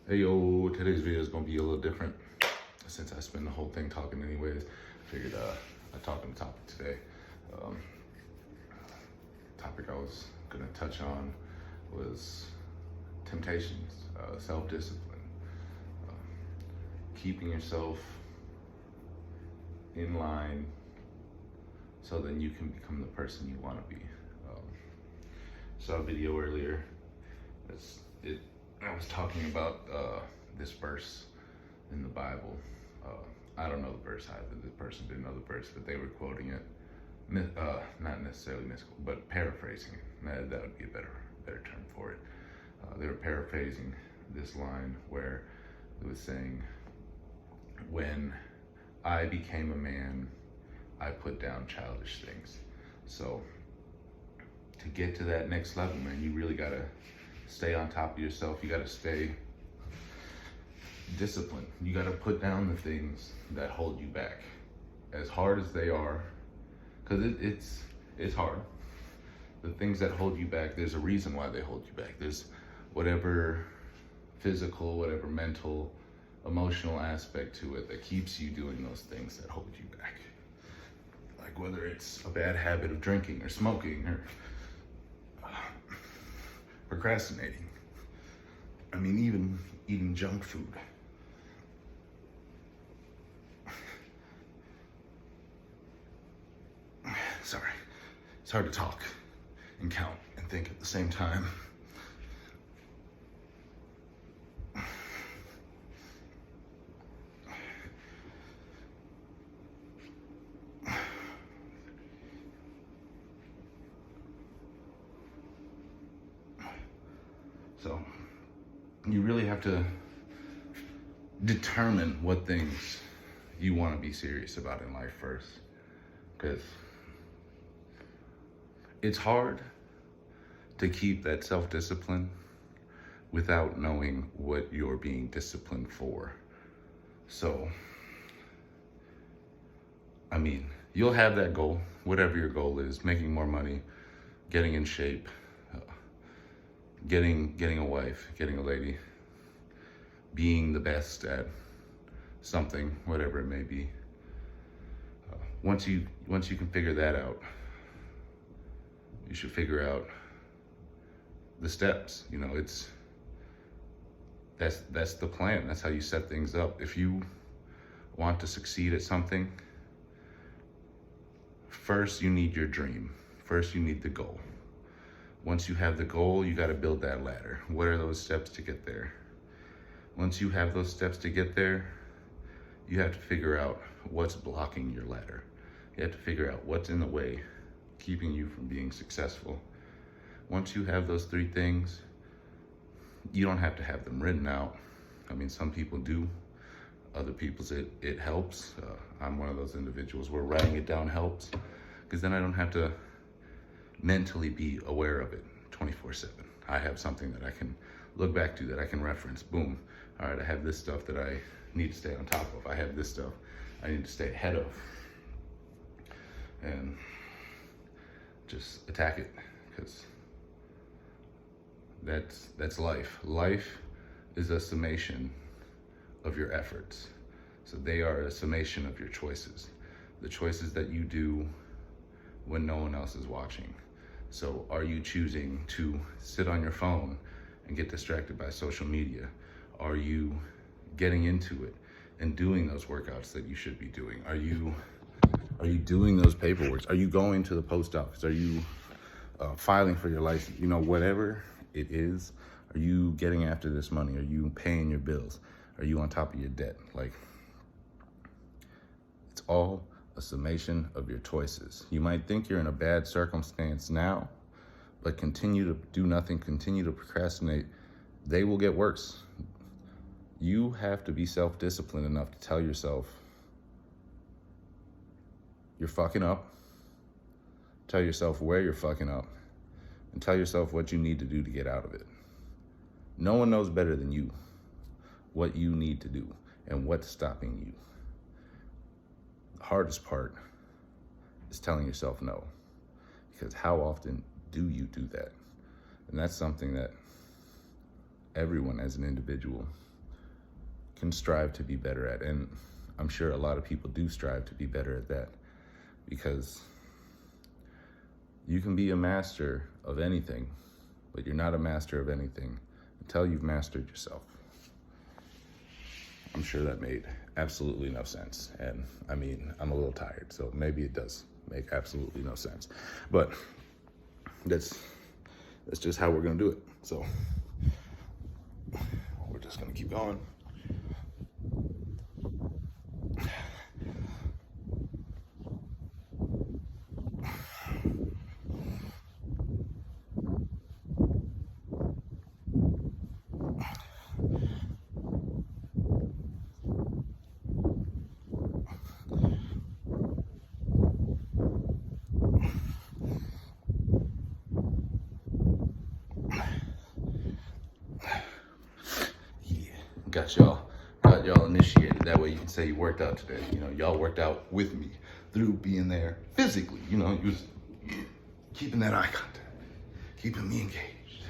Hey yo, today's video is gonna be a little different since I spent the whole thing talking anyways. Figured I'd talk on the topic today. Um, Topic I was gonna touch on was temptations, self-discipline, keeping yourself in line so then you can become the person you want to be. Um, Saw a video earlier. I was talking about this verse in the Bible. I don't know the verse either. The person didn't know the verse, but they were quoting it, not necessarily mystical, but paraphrasing it. That would be a better term for it. They were paraphrasing this line where it was saying, "When I became a man, I put down childish things." So to get to that next level, man, you really gotta stay on top of yourself. You gotta stay disciplined. You gotta put down the things that hold you back, as hard as they are, because it's hard. The things that hold you back, there's a reason why they hold you back. There's whatever physical, whatever mental, emotional aspect to it that keeps you doing those things that hold you back. Like whether it's a bad habit of drinking or smoking or procrastinating. I mean, even eating junk food. Sorry, it's hard to talk and count and think at the same time. So you really have to determine what things you want to be serious about in life first, because it's hard to keep that self-discipline without knowing what you're being disciplined for. So, I mean, you'll have that goal, whatever your goal is: making more money, getting in shape, getting a wife, getting a lady, being the best at something, whatever it may be. Once you can figure that out, you should figure out the steps. You know, that's the plan. That's how you set things up. If you want to succeed at something, first you need your dream. First you need the goal. Once you have the goal, you got to build that ladder. What are those steps to get there? Once you have those steps to get there, you have to figure out what's blocking your ladder. You have to figure out what's in the way, keeping you from being successful. Once you have those three things, you don't have to have them written out. I mean, some people do. Other people's it helps. I'm one of those individuals where writing it down helps, because then I don't have to mentally be aware of it 24/7. I have something that I can look back to, that I can reference. Boom. All right, I have this stuff that I need to stay on top of. I have this stuff I need to stay ahead of. And just attack it, because that's life. Life is a summation of your efforts. So they are a summation of your choices. The choices that you do when no one else is watching. So are you choosing to sit on your phone and get distracted by social media? Are you getting into it and doing those workouts that you should be doing? Are you doing those paperwork? Are you going to the post office? Are you filing for your license? You know, whatever it is, are you getting after this money? Are you paying your bills? Are you on top of your debt? Like, it's all a summation of your choices. You might think you're in a bad circumstance now, but continue to do nothing, continue to procrastinate, they will get worse. You have to be self-disciplined enough to tell yourself you're fucking up, tell yourself where you're fucking up, and tell yourself what you need to do to get out of it. No one knows better than you what you need to do and what's stopping you. The hardest part is telling yourself no, because how often do you do that? And that's something that everyone as an individual can strive to be better at. And I'm sure a lot of people do strive to be better at that, because you can be a master of anything, but you're not a master of anything until you've mastered yourself. I'm sure that made absolutely no sense. And I mean, I'm a little tired, so maybe it does make absolutely no sense. But that's just how we're gonna do it. So we're just gonna keep going. Got y'all initiated. That way you can say you worked out today. You know, y'all worked out with me through being there physically. You know, you was keeping that eye contact, keeping me engaged.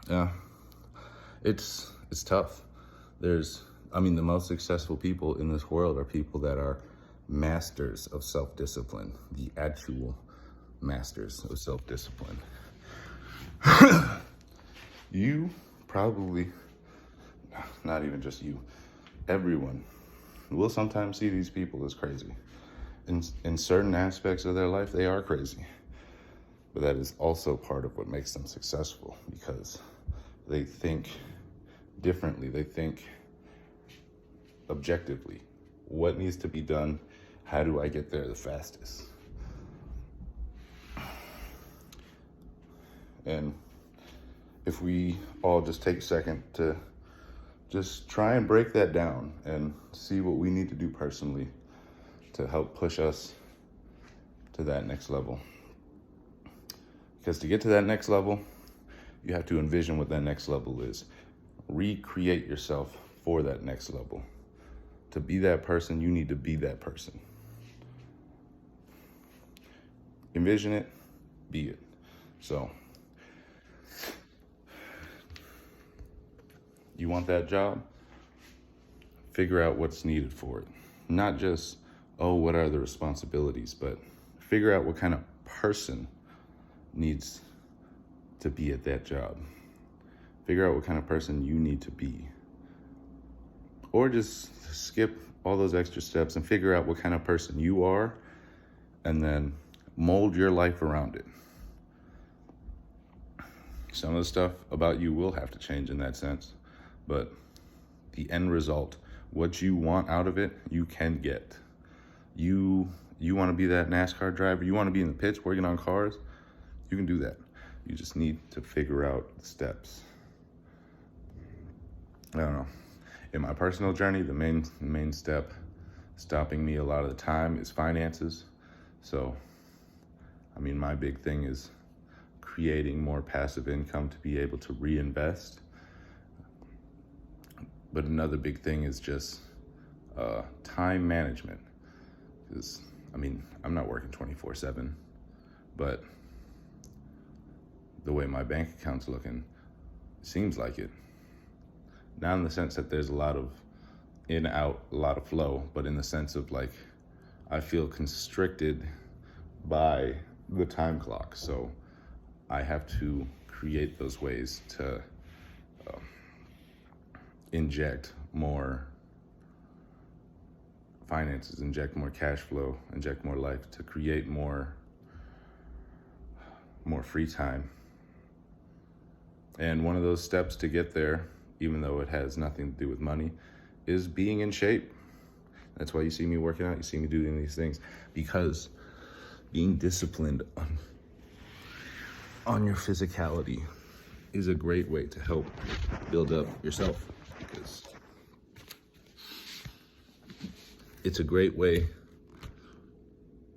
Yeah, it's tough. I mean, the most successful people in this world are people that are masters of self-discipline, the actual masters of self-discipline. You probably, not even just you, everyone will sometimes see these people as crazy. In certain aspects of their life, they are crazy. But that is also part of what makes them successful, because they think differently. They think objectively. What needs to be done? How do I get there the fastest? And if we all just take a second to just try and break that down and see what we need to do personally to help push us to that next level. Because to get to that next level, you have to envision what that next level is. Recreate yourself for that next level. To be that person, you need to be that person. Envision it, be it. So, you want that job? Figure out what's needed for it. Not just, oh, what are the responsibilities, but figure out what kind of person needs to be at that job. Figure out what kind of person you need to be. Or just skip all those extra steps and figure out what kind of person you are, and then mold your life around it. Some of the stuff about you will have to change in that sense, but the end result, what you want out of it, you can get. You want to be that NASCAR driver, you want to be in the pits working on cars, you can do that. You just need to figure out the steps. I don't know. In my personal journey, the main step stopping me a lot of the time is finances. So, I mean, my big thing is creating more passive income to be able to reinvest. But another big thing is just time management. Because, I mean, I'm not working 24/7, but the way my bank account's looking, it seems like it. Not in the sense that there's a lot of in, out, a lot of flow, but in the sense of like, I feel constricted by the time clock. So I have to create those ways to inject more finances, inject more cash flow, inject more life, to create more free time. And one of those steps to get there, even though it has nothing to do with money, is being in shape. That's why you see me working out, you see me doing these things, because being disciplined on your physicality is a great way to help build up yourself, because it's a great way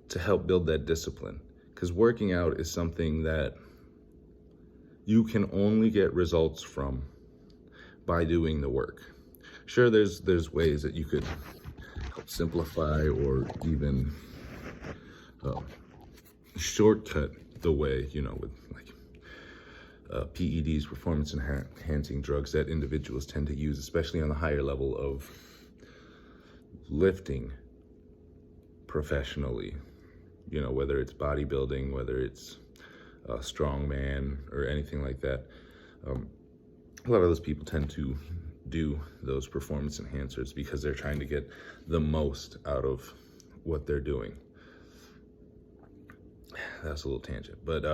to help build that discipline. Because working out is something that you can only get results from by doing the work. Sure, there's ways that you could help simplify or even shortcut the way, with like PEDs, performance enhancing drugs that individuals tend to use, especially on the higher level of lifting professionally, you know, whether it's bodybuilding, whether it's strongman or anything like that. A lot of those people tend to do those performance enhancers because they're trying to get the most out of what they're doing. That's a little tangent, but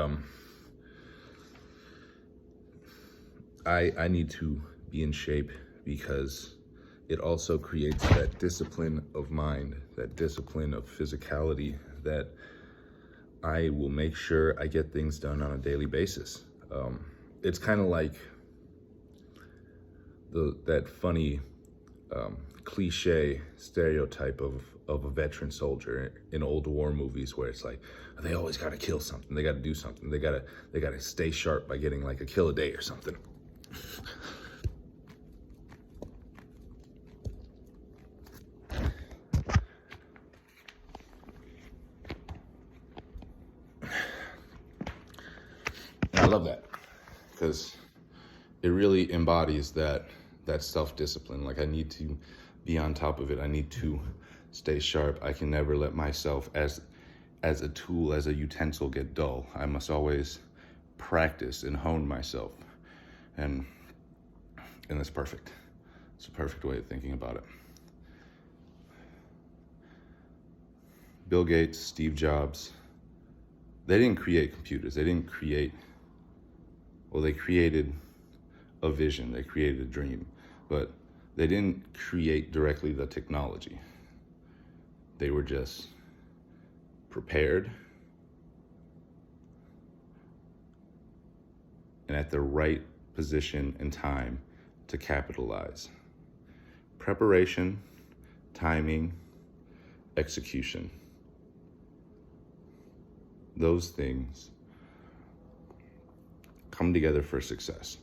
I need to be in shape because it also creates that discipline of mind, that discipline of physicality, that I will make sure I get things done on a daily basis. It's kind of like that funny cliche stereotype of a veteran soldier in old war movies, where it's like they always got to kill something, they got to do something, they got to stay sharp by getting like a kill a day or something. I love that because it really embodies that self-discipline. Like, I need to be on top of it. I need to stay sharp. I can never let myself as a tool, as a utensil, get dull. I must always practice and hone myself. And that's perfect. It's a perfect way of thinking about it. Bill Gates, Steve Jobs, they didn't create computers. They created a vision, they created a dream, but they didn't create directly the technology. They were just prepared and at the right position and time to capitalize. Preparation, timing, execution. Those things come together for success.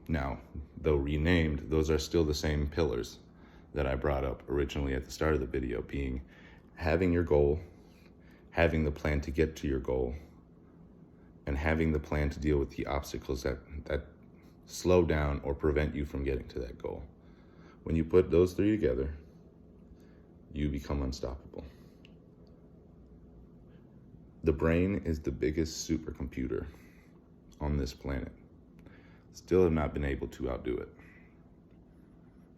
Now, though renamed, those are still the same pillars that I brought up originally at the start of the video, being having your goal, having the plan to get to your goal, and having the plan to deal with the obstacles that slow down or prevent you from getting to that goal. When you put those three together, you become unstoppable. The brain is the biggest supercomputer on this planet. Still have not been able to outdo it.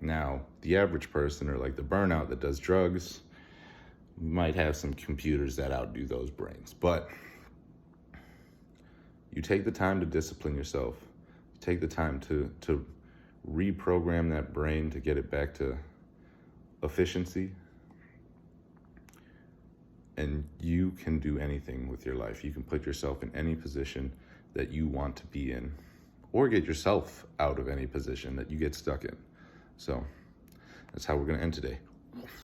Now, the average person, or like the burnout that does drugs, might have some computers that outdo those brains. But you take the time to discipline yourself, take the time to reprogram that brain to get it back to efficiency, and you can do anything with your life. You can put yourself in any position that you want to be in, or get yourself out of any position that you get stuck in. So that's how we're going to end today.